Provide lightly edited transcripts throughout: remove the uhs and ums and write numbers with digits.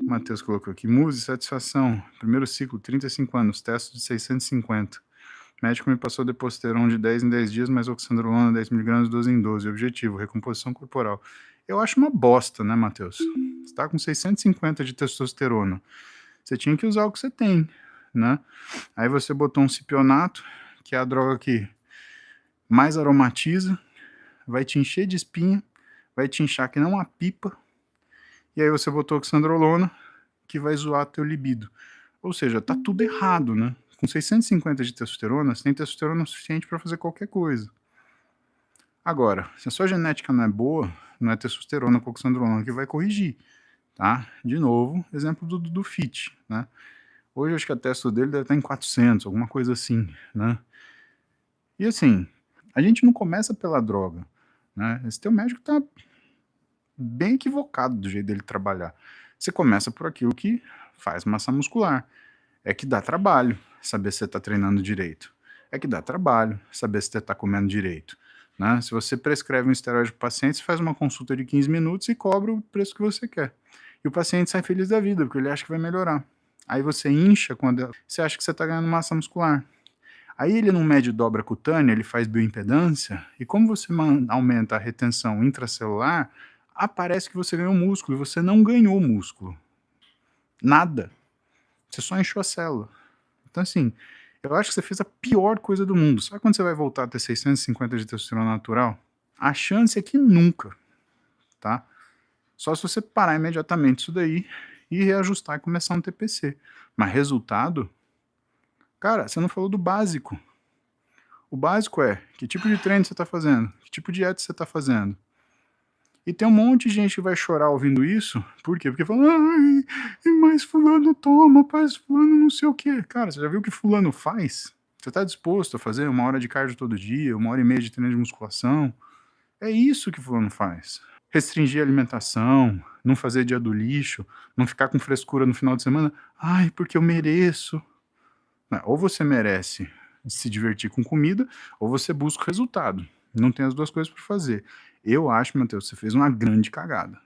O Matheus colocou aqui, Muse, satisfação, primeiro ciclo, 35 anos, testo de 650. Médico me passou Deposteron de 10 em 10 dias, mais oxandrolona 10 mg, 12 em 12. Objetivo, recomposição corporal. Eu acho uma bosta, né, Matheus? Você tá com 650 de testosterona. Você tinha que usar o que você tem, né? Aí você botou um cipionato, que é a droga que mais aromatiza, vai te encher de espinha, vai te inchar que não uma pipa, e aí você botou oxandrolona, que vai zoar teu libido. Ou seja, tá tudo errado, né? Com 650 de testosterona, você tem testosterona suficiente para fazer qualquer coisa. Agora, se a sua genética não é boa, não é testosterona com oxandrolona que vai corrigir, tá? De novo, exemplo do Fit, né? Hoje eu acho que a testo dele deve estar em 400, alguma coisa assim, né? E assim, a gente não começa pela droga, né? Esse teu médico tá bem equivocado do jeito dele trabalhar. Você começa por aquilo que faz massa muscular. É que dá trabalho saber se você está treinando direito. É que dá trabalho saber se você está comendo direito. Né? Se você prescreve um esteroide para o paciente, você faz uma consulta de 15 minutos e cobra o preço que você quer. E o paciente sai feliz da vida, porque ele acha que vai melhorar. Aí você incha quando você acha que você está ganhando massa muscular. Aí ele não mede dobra cutânea, ele faz bioimpedância, e como você aumenta a retenção intracelular, aparece que você ganhou músculo, e você não ganhou músculo. Nada. Você só encheu a célula. Então, assim, eu acho que você fez a pior coisa do mundo. Sabe quando você vai voltar a ter 650 de testosterona natural? A chance é que nunca, tá? Só se você parar imediatamente isso daí e reajustar e começar um TPC. Mas resultado, cara, você não falou do básico. O básico é que tipo de treino você está fazendo, que tipo de dieta você está fazendo. E tem um monte de gente que vai chorar ouvindo isso. Por quê? Porque fala, ai, mas fulano toma, mas fulano não sei o quê. Cara, você já viu o que fulano faz? Você está disposto a fazer 1 hora de cardio todo dia, 1 hora e meia de treino de musculação? É isso que fulano faz. Restringir a alimentação, não fazer dia do lixo, não ficar com frescura no final de semana. Ai, porque eu mereço. Não, ou você merece se divertir com comida, ou você busca resultado. Não tem as duas coisas para fazer. Eu acho, Matheus, você fez uma grande cagada.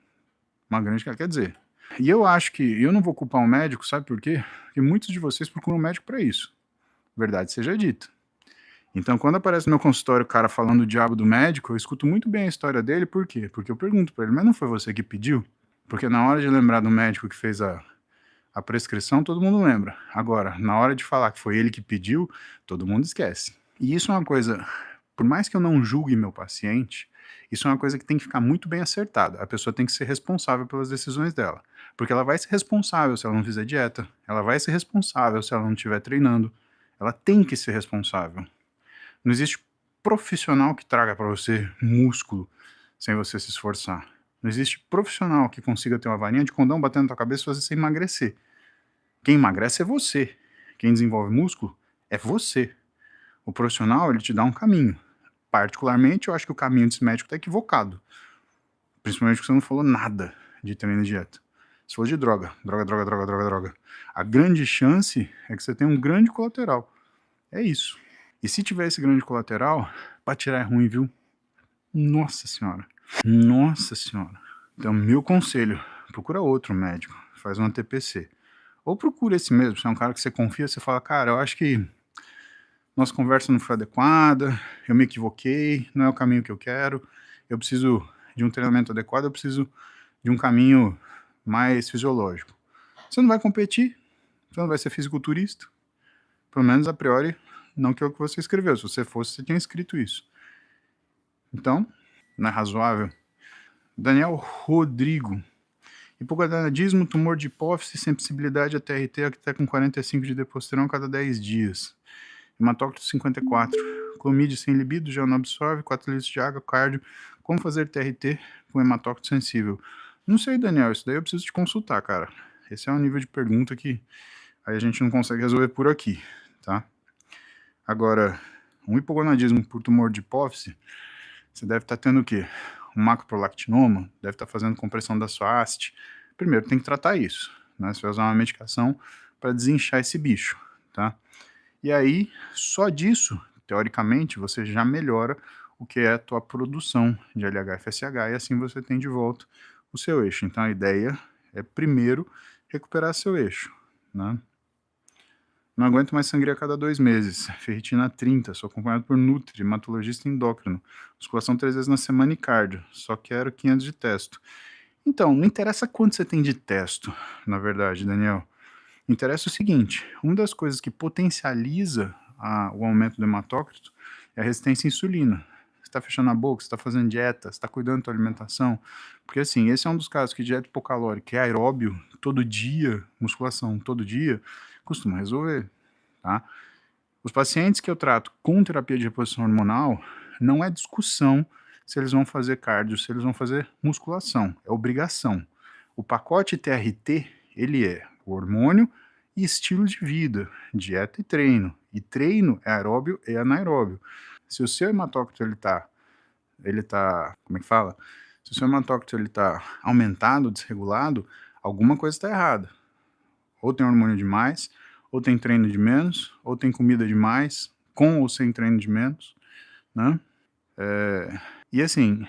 Uma grande cagada, quer dizer. E eu acho que eu não vou culpar um médico, sabe por quê? Porque muitos de vocês procuram um médico para isso. Verdade seja dita. Então, quando aparece no meu consultório o cara falando o diabo do médico, eu escuto muito bem a história dele, por quê? Porque eu pergunto para ele, mas não foi você que pediu? Porque na hora de lembrar do médico que fez a prescrição, todo mundo lembra. Agora, na hora de falar que foi ele que pediu, todo mundo esquece. E isso é uma coisa, por mais que eu não julgue meu paciente, isso é uma coisa que tem que ficar muito bem acertada. A pessoa tem que ser responsável pelas decisões dela. Porque ela vai ser responsável se ela não fizer dieta, ela vai ser responsável se ela não estiver treinando, ela tem que ser responsável. Não existe profissional que traga para você músculo sem você se esforçar. Não existe profissional que consiga ter uma varinha de condão batendo na tua cabeça e fazer você emagrecer. Quem emagrece é você. Quem desenvolve músculo é você. O profissional, ele te dá um caminho. Particularmente, eu acho que o caminho desse médico está equivocado. Principalmente porque você não falou nada de treino e dieta. Você falou de droga. Droga, droga, droga, droga, droga. A grande chance é que você tenha um grande colateral. É isso. E se tiver esse grande colateral, pra tirar é ruim, viu? Nossa senhora. Nossa senhora. Então, meu conselho, procura outro médico. Faz uma TPC. Ou procura esse mesmo, se é um cara que você confia, você fala, cara, eu acho que nossa conversa não foi adequada, eu me equivoquei, não é o caminho que eu quero, eu preciso de um treinamento adequado, eu preciso de um caminho mais fisiológico. Você não vai competir, você não vai ser fisiculturista, pelo menos a priori, não que é o que você escreveu, se você fosse, você tinha escrito isso. Então, não é razoável? Daniel Rodrigo. Hipogonadismo, tumor de hipófise, sensibilidade a TRT até com 45 de Deposteron a cada 10 dias. Hematócrito 54. Clomídia sem libido, já não absorve, 4 litros de água, cardio. Como fazer TRT com hematócrito sensível? Não sei, Daniel, isso daí eu preciso te consultar, cara. Esse é um nível de pergunta que aí a gente não consegue resolver por aqui, tá? Agora, um hipogonadismo por tumor de hipófise, você deve estar tendo o quê? Um macroprolactinoma, deve estar fazendo compressão da sua haste. Primeiro tem que tratar isso, né? Você vai usar uma medicação para desinchar esse bicho, tá? E aí, só disso, teoricamente, você já melhora o que é a tua produção de LH-FSH e assim você tem de volta o seu eixo. Então a ideia é primeiro recuperar seu eixo, né? Não aguento mais sangria a cada 2 meses. Ferritina 30, sou acompanhado por Nutri, hematologista endócrino. Musculação 3 vezes na semana e cardio. Só quero 500 de testo. Então, não interessa quanto você tem de testo, na verdade, Daniel. Interessa o seguinte, uma das coisas que potencializa o aumento do hematócrito é a resistência à insulina. Você está fechando a boca, você está fazendo dieta, você está cuidando da sua alimentação. Porque assim, esse é um dos casos que dieta hipocalórica e aeróbio, todo dia, musculação todo dia, costuma resolver, tá? Os pacientes que eu trato com terapia de reposição hormonal, não é discussão se eles vão fazer cardio, se eles vão fazer musculação, é obrigação. O pacote TRT, ele é o hormônio e estilo de vida, dieta e treino. E treino é aeróbio e anaeróbio. Se o seu hematócrito ele tá, como é que fala? Se o seu hematócrito ele tá aumentado, desregulado, alguma coisa está errada. Ou tem hormônio demais, ou tem treino de menos, ou tem comida demais, com ou sem treino de menos, né? E assim,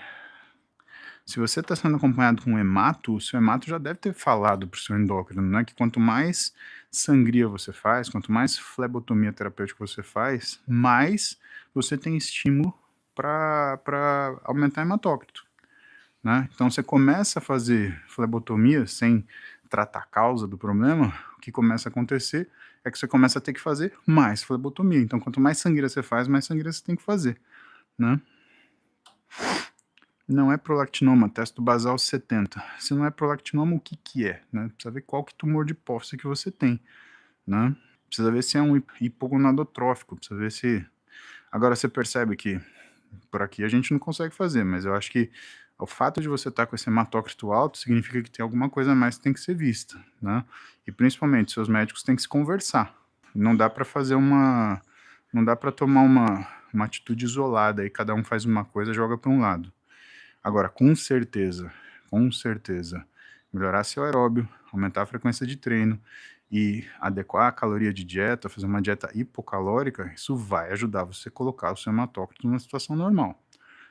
se você está sendo acompanhado com um hemato, o seu hemato já deve ter falado para o seu endócrino, né? Que quanto mais sangria você faz, quanto mais flebotomia terapêutica você faz, mais você tem estímulo para aumentar o hematócrito, né? Então você começa a fazer flebotomia sem tratar a causa do problema, o que começa a acontecer é que você começa a ter que fazer mais flebotomia. Então quanto mais sangria você faz, mais sangria você tem que fazer, né? Não é prolactinoma, testo basal 70. Se não é prolactinoma, o que que é, né? Precisa ver qual que tumor de hipófise que você tem, né? Precisa ver se é um hipogonadotrófico, precisa ver se... Agora você percebe que por aqui a gente não consegue fazer, mas eu acho que o fato de você estar com esse hematócrito alto significa que tem alguma coisa a mais que tem que ser vista, né? E principalmente, seus médicos têm que se conversar. Não dá para fazer não dá para tomar uma atitude isolada e cada um faz uma coisa e joga para um lado. Agora, com certeza, melhorar seu aeróbio, aumentar a frequência de treino e adequar a caloria de dieta, fazer uma dieta hipocalórica, isso vai ajudar você a colocar o seu hematócrito numa situação normal,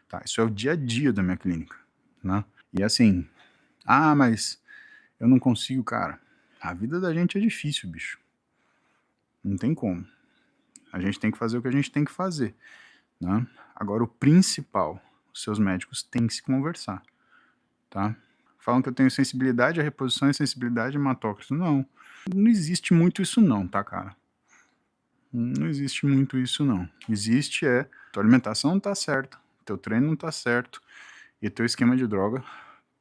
tá? Isso é o dia a dia da minha clínica, né? E assim, mas eu não consigo, cara. A vida da gente é difícil, bicho. Não tem como. A gente tem que fazer o que a gente tem que fazer, né? Agora, o principal... Os seus médicos têm que se conversar, tá? Falam que eu tenho sensibilidade à reposição e sensibilidade a hematócrito. Não existe muito isso não, tá, cara? Não existe muito isso não. Existe tua alimentação não tá certa, teu treino não tá certo, e teu esquema de droga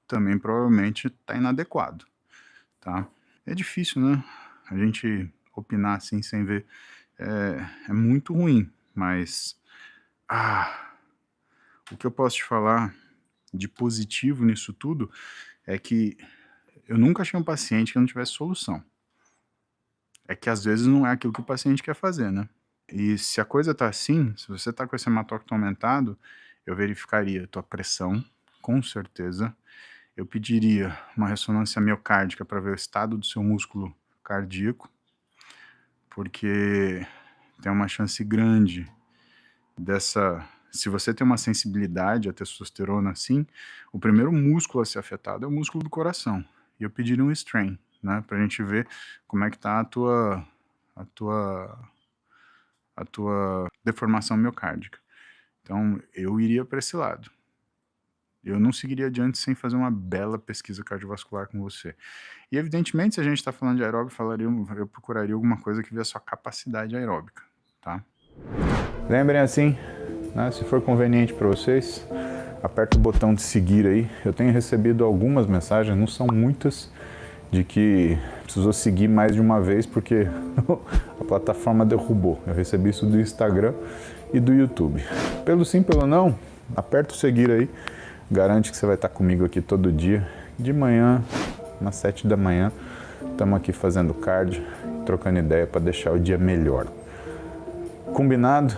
também provavelmente tá inadequado, tá? É difícil, né? A gente opinar assim sem ver. É muito ruim, mas... O que eu posso te falar de positivo nisso tudo é que eu nunca achei um paciente que não tivesse solução. É que às vezes não é aquilo que o paciente quer fazer, né? E se a coisa tá assim, se você tá com esse hematócrito aumentado, eu verificaria tua pressão, com certeza. Eu pediria uma ressonância miocárdica para ver o estado do seu músculo cardíaco, porque tem uma chance grande se você tem uma sensibilidade à testosterona assim, o primeiro músculo a ser afetado é o músculo do coração. E eu pediria um strain, né, pra gente ver como é que tá a tua deformação miocárdica. Então, eu iria para esse lado. Eu não seguiria adiante sem fazer uma bela pesquisa cardiovascular com você. E, evidentemente, se a gente está falando de aeróbio, eu procuraria alguma coisa que vê a sua capacidade aeróbica, tá? Lembrem assim, né, se for conveniente para vocês, aperta o botão de seguir aí. Eu tenho recebido algumas mensagens, não são muitas, de que precisou seguir mais de uma vez porque a plataforma derrubou. Eu recebi isso do Instagram e do YouTube. Pelo sim, pelo não, aperta o seguir aí. Garante que você vai estar comigo aqui todo dia. De manhã, às 7 da manhã, estamos aqui fazendo cardio, trocando ideia para deixar o dia melhor. Combinado?